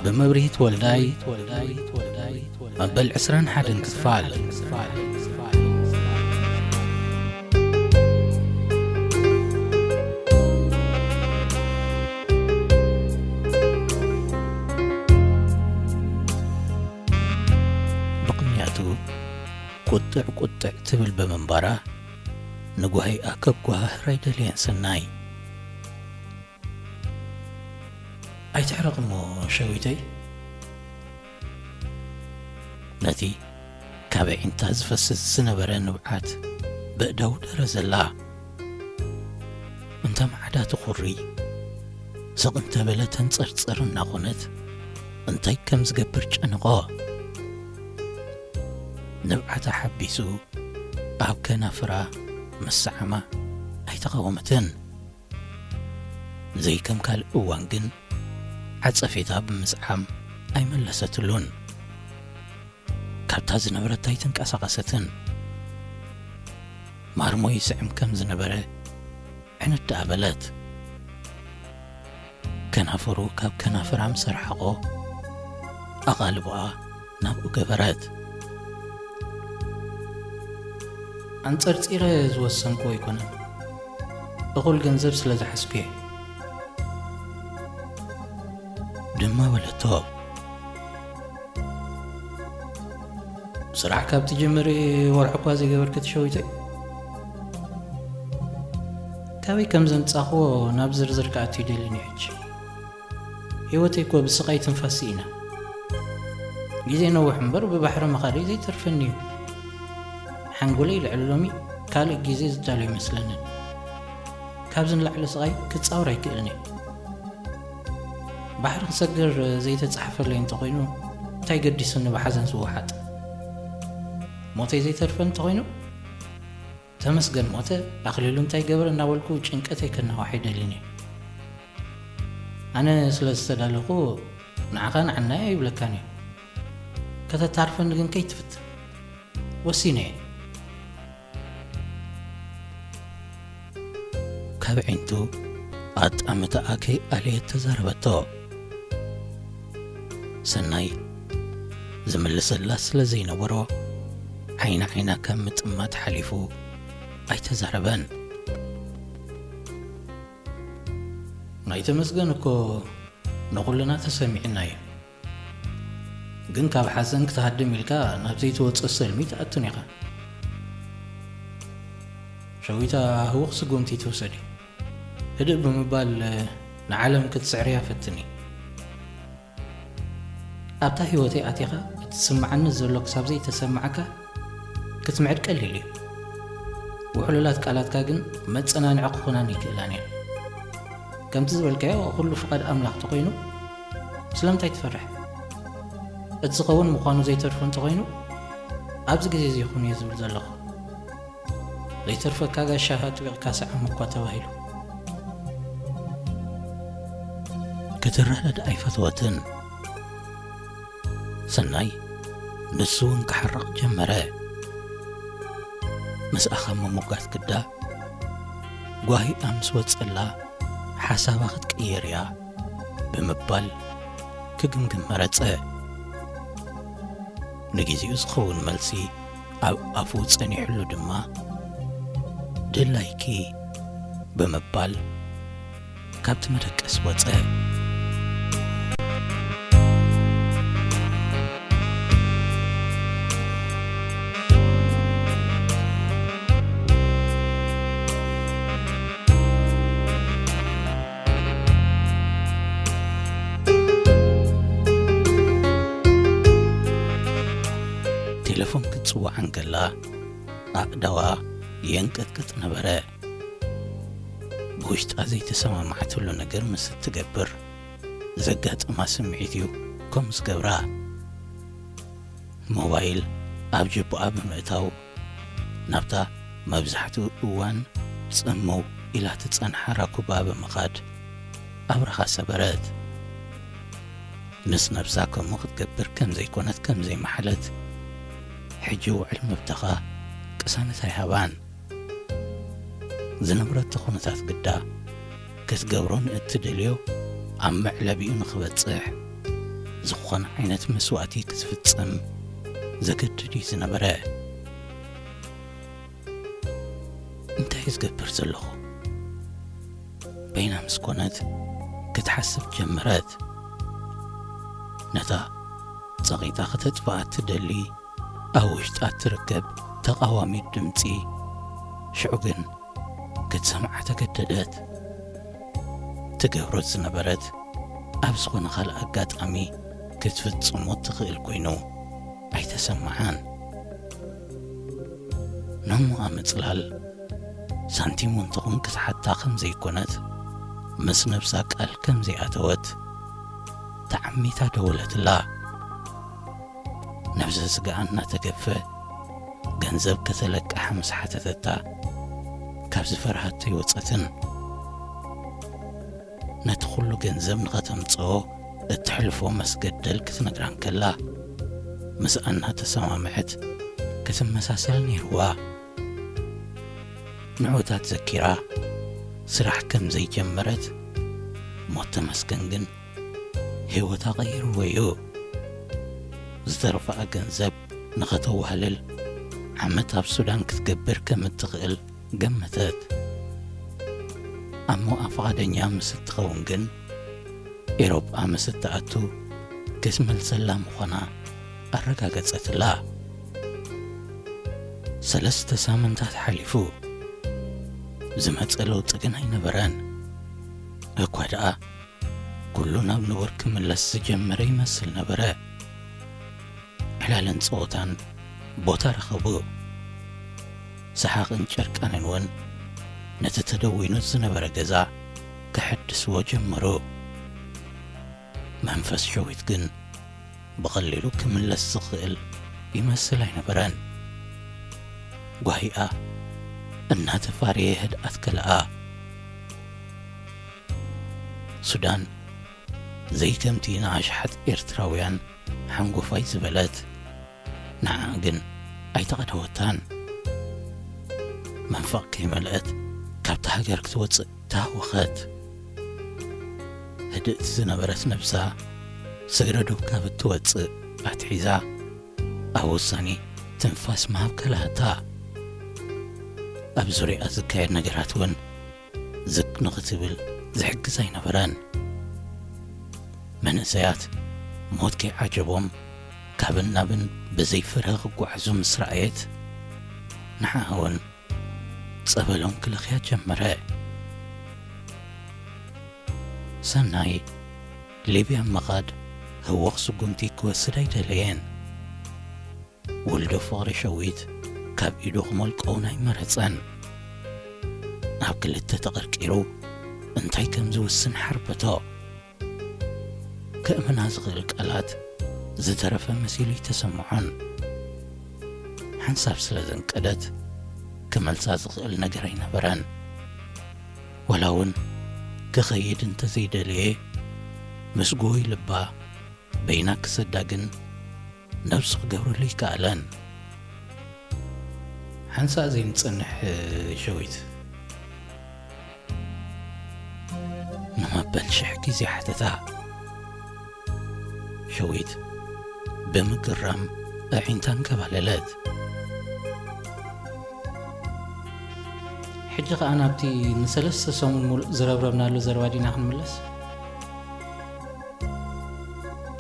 بمبريت ولداي مبل عسران حد كفال بقنياتو قطع تبل بمنبرة نقوهي أكبقوها رايدلين سناي أي تعرق مو شويتي نتي كابع انت زفس السنبرة نبعات بقدو درز الله انت معدات خوري سق انت بلا تنصر الناغونت انتي كم زقبرج انغو نبعات حبيسو أب كنافرة مسعمة أي تقومتن زي كم كال أوانجن عصفيتها بمسعم أي ملستلون كابتا زنبرة تايتن كاسقاستن مارمو يسعم كم زنبرة عن الدابلت كنافرو كاب كنافرة مسرحقو أغالبها نابو قبرات أنصرصيره زوسنكو يكون أقول جنزب سلازح حسكي دما ولا توب صراحة كابتي جمري ورحقوا زي قبر كتشويتي كابي كم زنتصاخو نابزر زركاتي ديلني حج هيوتي كو بسقاي تنفاسينا جيزي نوح مبر ببحر مخاري زي ترفني حنقولي العلومي كالي جيزي زدالي مثلنا كابزن لعلى صغي كتصاوري كيلني بحر خسقر زي تتصحف اللي انتقينو تاي قدي سنة بحزن سوحات موتي زي ترفن تقينو تمسقن موتي أخليلون تاي قبر ناولكو جنكتي كنا واحدة ليني أنا سلسلالكو نعقان عنا يبلكاني كذا تعرفن لقن كي تفت وسيني كابعينتو أمتا أكي أليه تزاربتو سناي زملس اللاس لزين ورو عينا كم متأمات حليفو أي تزاربان ناي تمسغنكو نقول لنا تسمعنا جن كاب حسن كتهدم الكا نبزي توصل سلمي تأتنيقا شويتا هو قمتي توصلي هدئ بمبال نعلم كتسعريها فتني أبتا هيوتي أتيقا تسمعنا الزلوك سابزي تسمعك كتسمعك قليلي وحلولات كالات كاقن متسنا نعقونا نيكلاني كم تزبل كيو كله فقد أملاق تقينو سلامتاي تفرح اتسقون مقانو زي ترفون تقينو أبز قزي زي خون يزبل زلوخ زي ترفو كاقا شاهات ويقاسع مقوى تواهيلو كترهد أي فتوة سناي نسون كحرق جمرة مس أخم موقعت كدا قواهي أمس وتصلا حسابا خد كيريا بمبال كجمجم مرتسة نجيزي يسخون ملسي أو أفوت سني حلو دما دلايكي بمبال كابت مدك أسواتسة تلفون كتسوى عنقلا أقدوا ينكتكت نبرا بوشت أزي تسمى معتولو نقر مست تقبر زقات ما سمعيتيو كومس قبرا موبايل أبجبو أب مئتاو نبتا مبزحتو اوان تسمو إلا تتصن حراكو باب مقاد أبرخا سبرات نس نفساكو مخد قبر كم زي كونت كم زي محلت حجو علم ابتغى كسانة هايهابان زنبرت تخونتات قدا كتقورون اتدليو عم معلبيون خبت صيح ዝኾነ ዓይነት መስዋዕቲ ክትፍጽም ዘገድድ እዩ ዝነበረ። እንታይ ዝገብር ዘለኹ? በይና ምስ ኮነት ክትሓስብ ጀመረት። ነታ ጸቒጣ ክተጥፍኣ ትደሊ ኣብ ውሽጣ ትርከብ ተቓዋሚት ድምፂ ሽዑ ግን ክትሰምዓ ተገደደት። ትገብሮት ዝነበረት ኣብ ዝኾነ ካልእ ኣጋጣሚ ክትፍጽሞ ትኽእል ኮይኑ ኣይተሰምዓን። ነሞኣ ምጽላል ሳንቲም እንተኹን ክትሓታ ከም ዘይኮነት ምስ ነብሳ ቃል ከም ዘይኣተወት ተዓሚታ ደወለትላ። ነብሰ ስጋኣ እናተገፈ ገንዘብ ከተለቅሓ ምስ ሓተተታ ካብ ዝፈርሃቶ ይወፀትን። ነቲ ኩሉ ገንዘብ ንኸተምጽኦ እትሕልፎ መስገደል ክትነግራን ከላ ምስኣ እናተሰማምዐት ክትመሳሰል ነይርዋ። ንዑታት ዘኪራ ስራሕ ከም ዘይጀመረት ሞት ተመስገን ግን ሕይወታ ቀይርዎ እዩ። ዝተረፈኣ ገንዘብ ንኸተዋህልል ዓመት ኣብ ሱዳን ክትገብር ከም እትኽእል ገመተት። ኣሞ ፈቓደኛ ምስ እትኸውን ግን ኤሮጳ ምስ እትኣቱ ክትመልሰላ ምዃና ኣረጋገጸትላ። 3 ሳምንታት ሓሊፉ ዝመጸ ለውጢ ግን ኣይነበረን። እኳ ደኣ ኩሉ ናብ ንቡር ክምለስ ዝጀመረ ይመስል ነበረ። ዕላልን ጸወታን ቦታ ረኸቡ። ሰሓቕን ጨርቃንን እውን ነቲ ተደዊኑት ዝነበረ ገዛ ክሕድስዎ ጀመሩ። መንፈስ ሸዊት ግን ብቐሊሉ ክምለስ ዝኽእል ይመስል ኣይነበረን። ጓሂኣ እናተፋርየ ህድኣት ከለኣ ሱዳን ዘይከምቲ ንኣሽሓት ኤርትራውያን ሓንጎፋይ ዝበለት ንዓ ግን ኣይተቐደወታን። መንፈቕ ከይመልአት ካብቲ ሃገር ክትወፅእ ታወኸት። ህድእቲ ዝነበረት ነብሳ ስግረዱ ካብ እትወፅእ ኣትሒዛ ኣብ ውሳኔ ትንፋስ መሃብ ከላእታ። ኣብ ዙርያ ዝካየድ ነገራት እውን ዝቅ ንኽትብል ዝሕግዝ ኣይነበረን። መንእሰያት ሞት ከይዓጀቦም ካብን ናብን ብዘይፍረ ክጓዕዙ ምስ ረኣየት ንዓ እውን ጸበሎም ክለኽያ ጀመረ። ሰናይ ሊብያ መኻድ ህወኽ ስጉምቲ ክወስድ ኣይደለየን። ውልዶ ፍቕሪ ሸዊት ካብ ኢዱ ክመልቀውን ኣይመረጸን። ኣብ ክልተ ተቐርቂሩ እንታይ ከም ዝውስን ሓርበቶ። ክእምና ዝኽእል ቃላት ዝተረፈ መሲሉ ይተሰምዖን። ሓንሳብ ስለ ዘንቀደት ክመልሳ ዝኽእል ነገር ኣይነበረን። ወላ እውን ክኸይድ እንተዘይደልየ ምስ ጎይ ልባ በይና ክሰዳግን ነብሱ ክገብረሉ ይከኣለን። ሓንሳ ዘይንጸንሕ ሸዊት ንመበል 1000 ጊዜ ሓተታ። ሸዊት ብምግራም ኣዒንታ እንከባለለት። ሕጂ ኸዓ ናብቲ ን3 ሰሙን ሙሉእ ዝረብረብናሉ ዘረባ ዲና ክንምለስ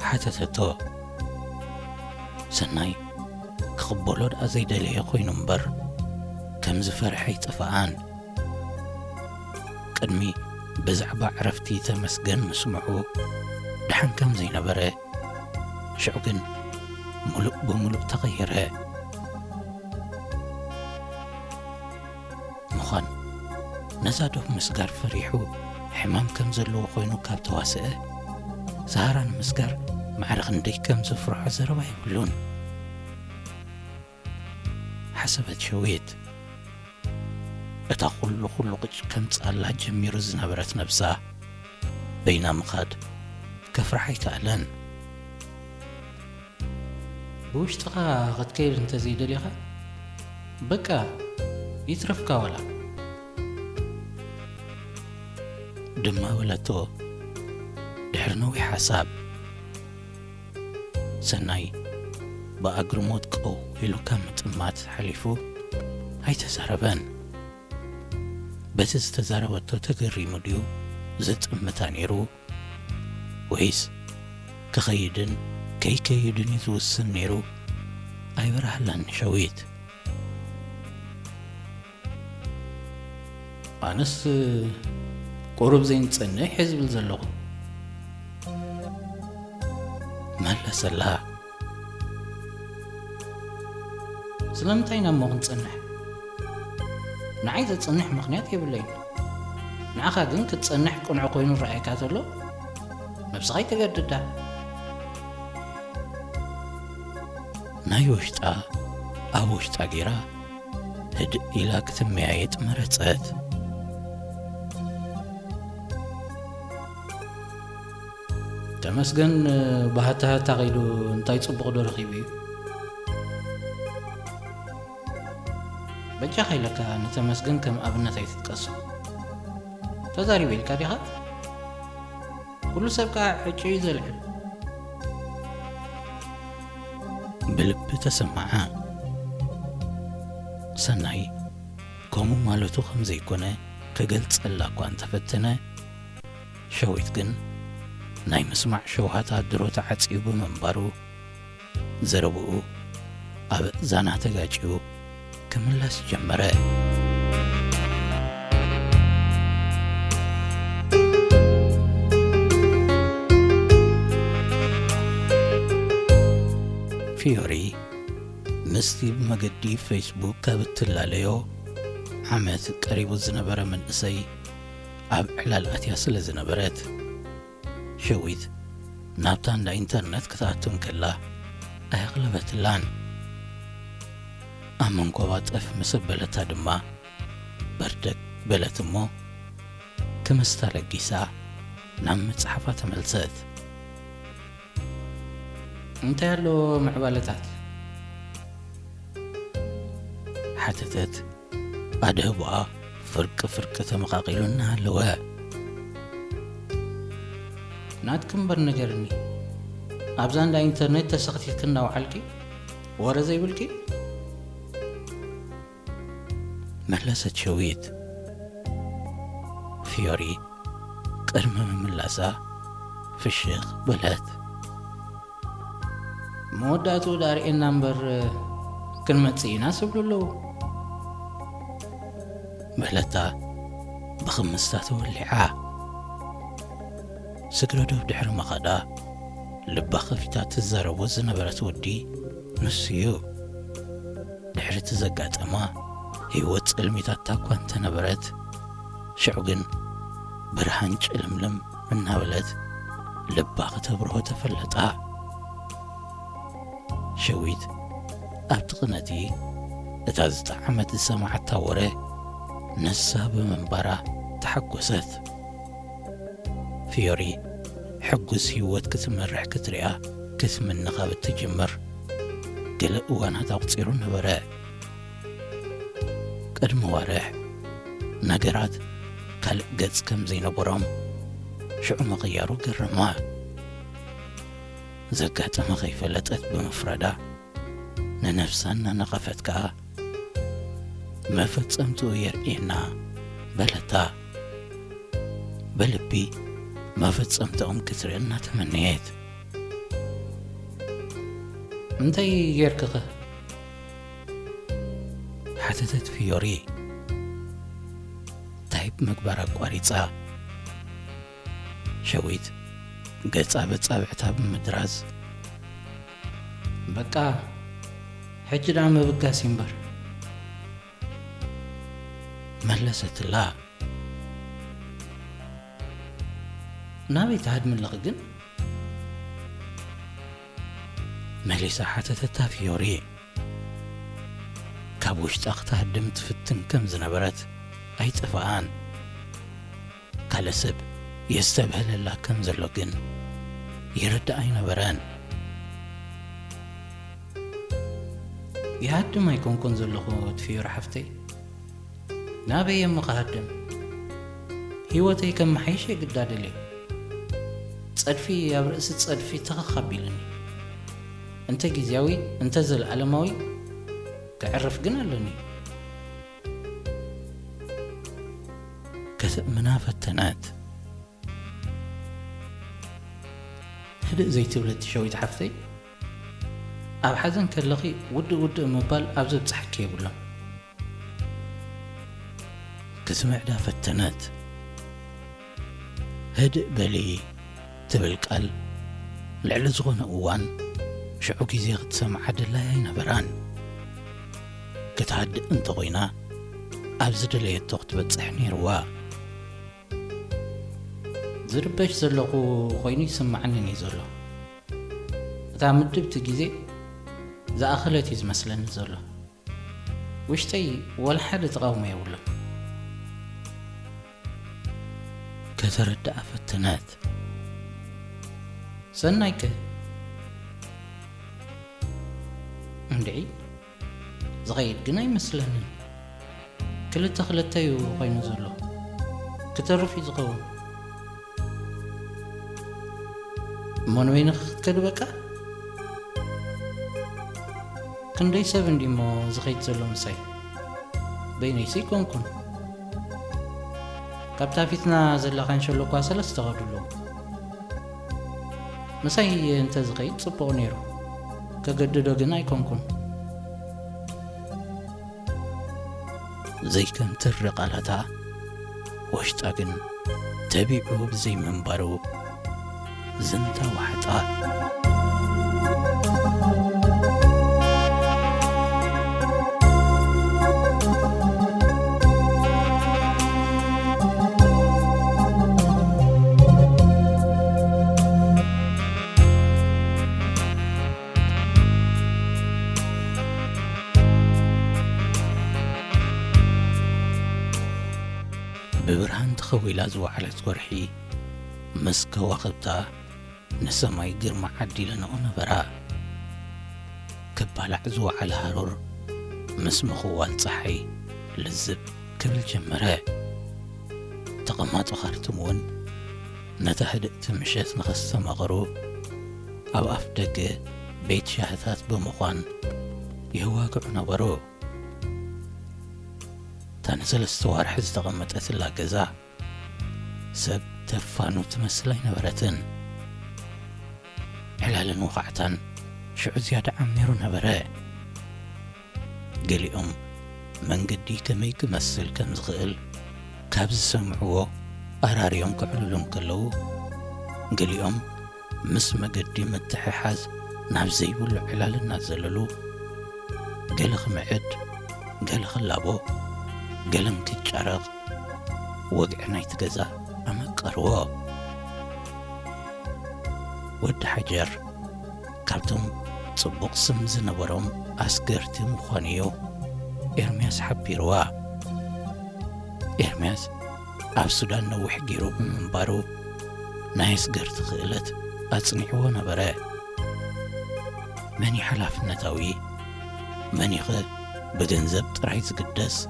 ሓተተቶ። ሰናይ ክቕበሎ ድኣ ዘይደለየ ኮይኑ እምበር ከም ዝፈርሐ ይጠፍኣን። ቅድሚ ብዛዕባ ዕረፍቲ ተመስገን ምስምዑ ድሓን ከም ዘይነበረ ሽዑ ግን ሙሉእ ብምሉእ ተቐየረ። ምዃን ነዛ ዶብ ምስጋር ፈሪሑ ሕማም ከም ዘለዎ ኮይኑ ካብ ተዋስአ ዛሃራ ንምስጋር ማዕረኽ እንደይ ከም ዝፍርሖ ዘረባ ይብሉን ሓሰበት ሸዊት። እታ ኩሉ ቅጭ ከም ጻላ ጀሚሩ ዝነበረት ነብሳ በይና ምኻድ ከፍርሓ ይከኣለን። ብውሽጥኻ ክትከይድ እንተዘይደልኻ በቃ ይትረፍካ ወላ ድማ በለቶ ድሕሪ ነዊሕ ሓሳብ። ሰናይ በአግርሞት ቀው ኢሉ ካብ ምጥማት ሓሊፉ ኣይተዛረበን። በቲ ዝተዛረበቶ ተገሪሙ ድዩ ዝጥምታ ነይሩ ወይስ ክኸይድን ከይከይድን ዝውስን ነይሩ? ኣይበረሃላን ሸዊት። ኣነስ ቁሩብ ዘይንጸንሕ ሕዝብል ዘለኹ መለሰላ። ስለምንታይ ናብ ሞ ክንጸንሕ? ንዓይ ዘጸንሕ ምኽንያት የብለይን። ንዓኻ ግን ክትጸንሕ ቅንዑ ኮይኑ ረኣይካ ዘሎ ነብስኻ ይተገድዳ። ናይ ውሽጣ ኣብ ውሽጣ ጌራ ህድእ ኢላ ክትመያየጥ መረጸት። ተመስገን ባህታታ ኸይዱ እንታይ ጽቡቕ ዶ ረኺቡ እዩ። በጃ ኸይለካ ንተመስገን ከም ኣብነት ኣይትጥቀሶ። ተዛሪበ ኢልካ ዲኻ? ኩሉ ሰብ ከዓ ሕጪ እዩ ዘልዕል። ብልቢ ተሰማዓ። ሰናይ ከምኡ ማለቱ ከም ዘይኮነ ክገልጸላ እኳ እንተፈተነ ሸዊት ግን ናይ ምስማዕ ሸውሃታ ድሮ ተዓጺቡ ብምንባሩ ዘረብኡ ኣብ እዛና ተጋጪኡ ክምላስ ጀመረ። ፊዮሪ ምስቲ ብመገዲ ፌስቡክ ካብ እትላለዮ ዓመት ቀሪቡ ዝነበረ መንእሰይ ኣብ ዕላል ኣትያ ስለ ዝነበረት ሸዊት ናብታ እንዳ ኢንተርነት ክትኣቱን ከላ ኣየቕለበትላን። ኣብ መንኮባ ጠፍ ምስ በለታ ድማ በርደግ በለት እሞ ክመስታ ለጊሳ ናብ መጽሓፋ ተመልሰት። እንታይ ኣሎ ምዕባለታት? ሓተተት ኣደህቡኣ ፍርቂ ፍርቂ ተመቓቒሉና ኣለወ። ናትክምበር ነገርኒ ኣብዛ እንዳ ኢንተርኔት ተሰኽቲት ክናውዓልኪ ወረ ዘይብልኪ መለሰት ሸዊት። ፊዮሪ ቅድሚ ምምላሳ ፍሽኽ በለት። መወዳእቱ ዳርኤና እምበር ክንመጽእ ኢና ስብሉ ኣለዉ በለታ ብኽምስታ ተወሊዓ። ስግረዶ ብድሕሪ መኸዳ ልባ ኸፊታ ትዛረቦ ዝነበረት ወዲ ንሱ እዩ። ድሕሪ ትዘጋጠማ ህይወት ጽልሚታታ እኳ እንተነበረት ሽዑ ግን ብርሃን ጭልምልም እናበለት ልባ ኽተብርሆ ተፈለጣ። ሸዊት ኣብቲ ቅነቲ እታ ዝጠዓመት ዝሰማዓታ ወረ ነሳ ብምንባራ ተሓጐሰት። ፊዮሪ ሕጉስ ህይወት ክትመርሕ ክትሪኣ ክትምንኻ ብትጅምር ገለ እዋናት ኣቝፂሩ ነበረ። ቅድሚ ዋርሕ ነገራት ካልእ ገጽ ከም ዘይነበሮም ሽዑ መቕያሩ ገረማ። ዘጋጠመ ኸይፈለጠት ብምፍረዳ ንነፍሳና ነቐፈት ከዓ መፈጸምቱ የርኤና በለታ። በልቢ መፈጸምተኦም ክትርእና ተመነየት። እንታይ ጌርክኸ? ሓተተት ፊዮሪ ታይብ ምግባር ኣቋሪጻ። ሸዊት ገጻ በጻብዕታ ብምድራዝ በቃ ሕጂ ዳ ምብጋስ እምበር መለሰትላ። ናበይ ትሃድምልኽ ግን? መሊሳ ሓተተታ ፊዮሪ ካብ ውሽጣ ክትሃድም ትፍትን ከም ዝነበረት ኣይጥፍኣን። ካልእ ሰብ የስተብህለላ ከም ዘሎ ግን ይርዳእ ኣይነበረን። ይሃድም ኣይኮንኮን ዘለኹ ትፊዮሪ ሓፍተይ። ናበይ እሞ ኸሃድም? ህይወተይ ከም መሓይሸ ይግዳደል እዩ። ጸድፊ ኣብ ርእሲ ጸድፊ ተኸኻቢልኒ انت جزياوي انت زلعلماوي كعرف قنا لني كتأمنا فتنات هدئ زي تولد شويت حفتي أب حزن كاللغي ود مبال أبزب تحكي بلا كسمع دا فتنات هدئ بلي تبلقال لعل زغون أوان شعو كيزي غتسمع عدلاي نبران كتهدئ انت غينا أبزد لي التوقت بتصحني روا زربش زلقو خويني سمعني زلو تا مدبت جيزي زا أخلتي زمسلن زلو وشتي ولا حد تقاوم يولا كتردأ فتنات سنايك اندعي زغير قناي مسلن كل تخلتي وخوين زلو كترفي زغو من وين كدبكا كندي 70 مو زغيت زلو مساي بيني سيكون كون كابتا فيتنا زلا خانشلو كاسل استغدلو مساي انت زغيت صبو نيرو كقددو غنا يكونكم زي كم ترق على تا واشتاقن تبيعو بزي منبرو زنتا وحطا ببرهان تخويلا زوحلت قرحي مسك وقبتا نسماي قرم عدي لنا ونبرا كبالع زوحل هارور مسمخوال صحي لزب كبل جمرا تقمات وخارتمون نتهدئت مشيت نخص مغرو أو أفدق بيت شاهدات بمخوان يهواقع نبرو تنزل السوار حز تغمت أثلا قزا سب تفانو تمسلي نبرتن حلال وقعتن شعو زيادة عميرو نبرا قلي من قدي كمي كمسل كمزغل كابز سمعوه أراريهم كعلولهم كلو قلي مس ما قدي متححاز نابزي بلو حلال النازللو قل خمعد قل خلابو قلم كتشارق وقعنا يتقزا أمقروا ود حجر كابتم صبق سمز نبرم أسقرت مخانيو إرمياس حبيروا إرمياس أب سودان نوح جيرو بمنبارو نايس قرت خيلت أتصنعوا نبرا مني حلاف نتاوي مني خد بجنزب رايز قدس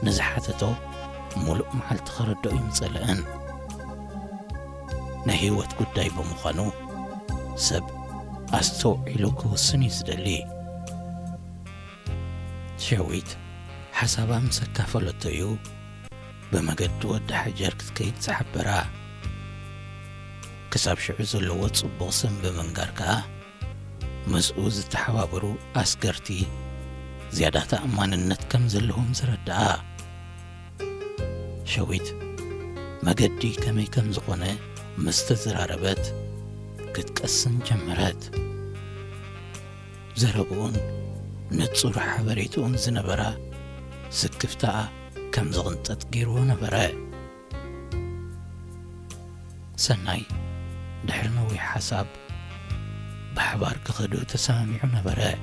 نزحاتتو ملؤ محل تخردو يمصلئن نهيوت قداي بمخانو سب أستوعلو كوسني زدلي شويت حسابا مسكافلتيو بمقد ود حجر كتكيد سحبرا كساب شعوز اللوات صبوصن بمنقاركا مسؤوز التحوابرو أسكرتي زيادة أمان النت كم زلهم زرداء شويت مقدي كمي كم زغنة مستزراربت كتكسن جمرات زربون نتصور حبريتون زنبرا سكفتا كم زغنتت قيرو نبرا سناي دحرنوي حساب بحبار كخدو تساميع نبرا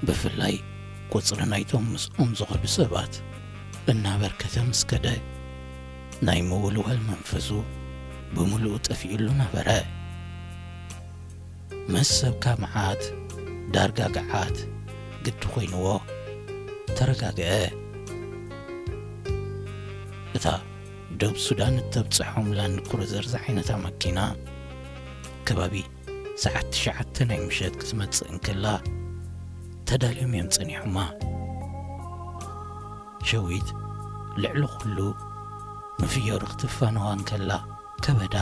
بفلاي قصرنايتهم مسؤوم زغد سبات إنها بركة مسكدة نايمو المنفذو بملؤ تفيلو نبرا مسب كامعات دارقاقعات قد خوينوو ترقاقع إذا دوب سودان التبصحهم لان كروزر زحينة مكينة كبابي ساعة 9 ናይ ምሸት ክትመጽእ እንከላ ተዳልዮም እዮም ጸኒሖማ። ሸዊት ልዕሊ ኩሉ ምፍዮር ክትፋነዋ እንከላ ከበዳ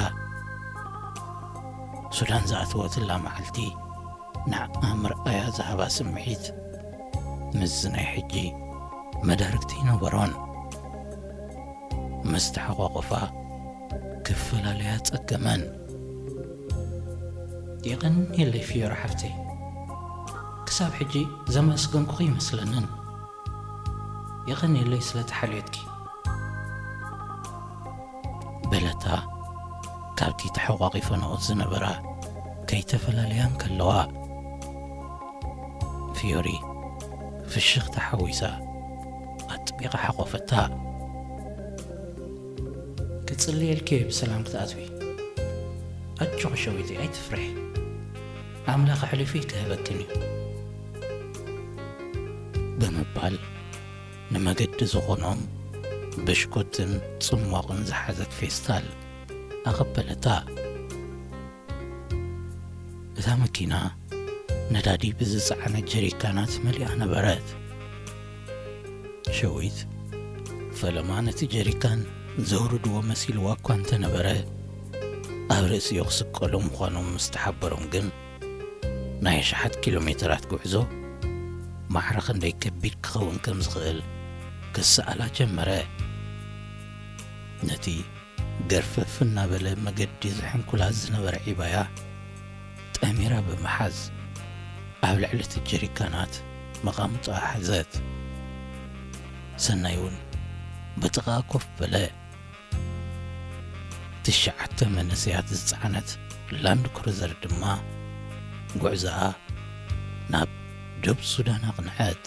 ሱዳን ዝኣተወትላ መዓልቲ ንዓኣ ምርኣያ ዝሃባ ስምዒት ምስ ናይ ሕጂ መዳርግቲ ነበሮን። ምስ ተሓቋቑፋ ክፈላለያ ጸገመን። የቐኒለይ ፍዮር ሓፍተይ ክሳብ ሕጂ ዘመስገንኩ ይመስለንን። የቐኒለይ ስለ ተሓልዮትኪ በለታ ካብቲ ተሓቋቒፈንኦ ዝነበራ ከይተፈላለያን ከለዋ ፍዮሪ ፍሽኽ ተሓዊሳ ኣጥቢቓ ሓቖፈታ። ክጽልየልኪ ብሰላም ክትኣትዊ ኣጭቕ ሸዊት ኣይትፍርሕ፣ ኣምላኽ ሕልፊ ክህበክን እዩ ብምባል ንመገዲ ዝኾኖም ብሽኮትን ጽሟቕን ዝሓዘት ፌስታል ኣቐበለታ። እታ መኪና ነዳዲ ብዝፀዓነ ጀሪካናት መሊኣ ነበረት። ሸዊት ፈለማ ነቲ ጀሪካን ዘውርድዎ መሲልዋ እኳ እንተነበረ ኣብ ርእሲዮ ክስቀሉ ምዃኖም ምስ ተሓበሮም ግን ናይ 9 ኪሎ ሜትራት ጉዕዞ ማዕረ ክንደይ ከቢድ ክኸውን ከም ዝኽእል ክሰኣላ ጀመረ። ነቲ ገርፈፍ እናበለ መገዲ ዝሕንኩላ ዝነበረ ዒባያ ጠሚራ ብምሓዝ ኣብ ልዕሊ እቲ ጀሪካናት መቓምጣ ሓዘት። ሰናይ እውን ብጥቓ ኮፍ በለ። 9 መንእሰያት ዝፀዓነት ላንድ ክሩዘር ድማ ጉዕዛኣ ናብ ደቡብ ሱዳን ኣቕንዐት።